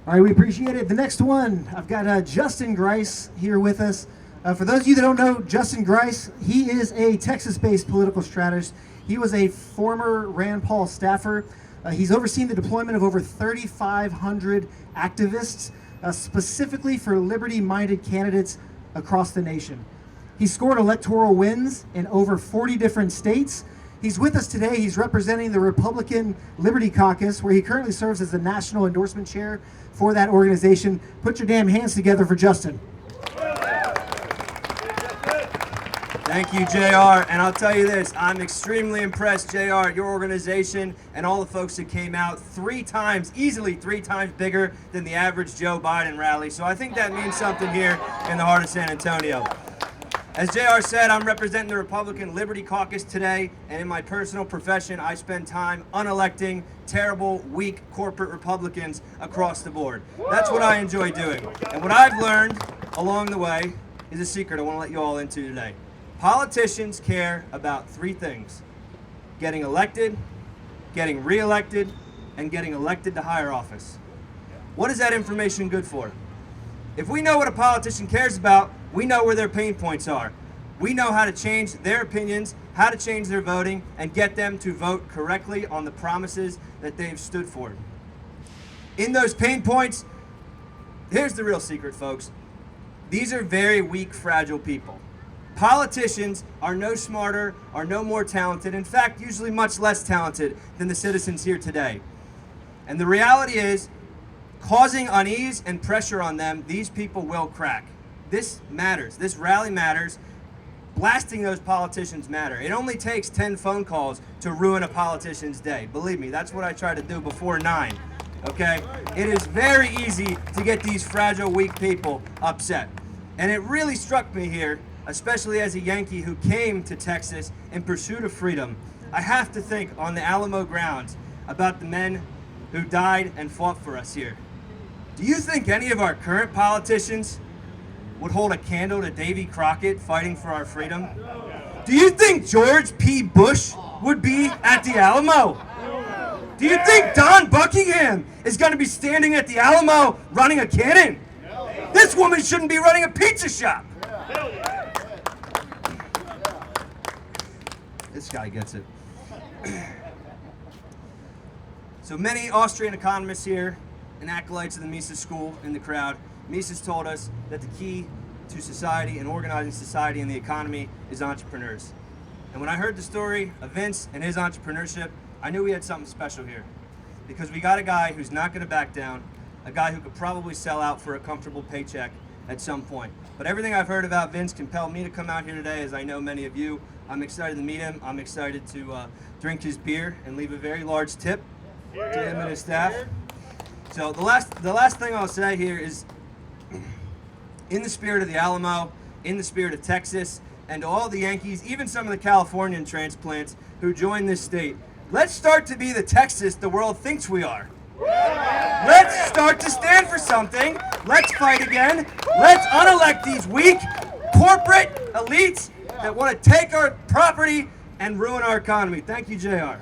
All right, we appreciate it. The next one, I've got Justin Greiss here with us. For those of you that don't know Justin Greiss, he is a Texas-based political strategist. He was a former Rand Paul staffer. He's overseen the deployment of over 3,500 activists, specifically for liberty-minded candidates across the nation. He scored electoral wins in over 40 different states. He's with us today. He's representing the Republican Liberty Caucus, where he currently serves as the National Endorsement Chair for that organization. Put your damn hands together for Justin. Thank you, JR. And I'll tell you this, I'm extremely impressed, JR, your organization and all the folks that came out 3 times, easily 3 times bigger than the average Joe Biden rally. So I think that means something here in the heart of San Antonio. As JR said, I'm representing the Republican Liberty Caucus today, and in my personal profession, I spend time unelecting terrible, weak corporate Republicans across the board. That's what I enjoy doing. And what I've learned along the way is a secret I want to let you all into today. Politicians care about 3 things: getting elected, getting reelected, and getting elected to higher office. What is that information good for? If we know what a politician cares about, we know where their pain points are. We know how to change their opinions, how to change their voting, and get them to vote correctly on the promises that they've stood for. In those pain points, here's the real secret, folks. These are very weak, fragile people. Politicians are no smarter, are no more talented, in fact, usually much less talented than the citizens here today. And the reality is, causing unease and pressure on them, these people will crack. This matters. This rally matters. Blasting those politicians matter. It only takes 10 phone calls to ruin a politician's day. Believe me, that's what I try to do before 9. Okay? It is very easy to get these fragile, weak people upset. And it really struck me here, especially as a Yankee who came to Texas in pursuit of freedom. I have to think on the Alamo grounds about the men who died and fought for us here. Do you think any of our current politicians would hold a candle to Davy Crockett fighting for our freedom? Do you think George P. Bush would be at the Alamo? Do you think Don Buckingham is going to be standing at the Alamo running a cannon? This woman shouldn't be running a pizza shop. This guy gets it. So many Austrian economists here and acolytes of the Mises School in the crowd. Mises told us that the key to society and organizing society and the economy is entrepreneurs. And when I heard the story of Vince and his entrepreneurship, I knew we had something special here. Because we got a guy who's not going to back down, a guy who could probably sell out for a comfortable paycheck at some point. But everything I've heard about Vince compelled me to come out here today, as I know many of you. I'm excited to meet him. I'm excited to drink his beer and leave a very large tip to him and his staff. So the last thing I'll say here is, in the spirit of the Alamo, in the spirit of Texas, and to all the Yankees, even some of the Californian transplants who joined this state, let's start to be the Texas the world thinks we are. Let's start to stand for something. Let's fight again. Let's unelect these weak corporate elites that want to take our property and ruin our economy. Thank you, JR.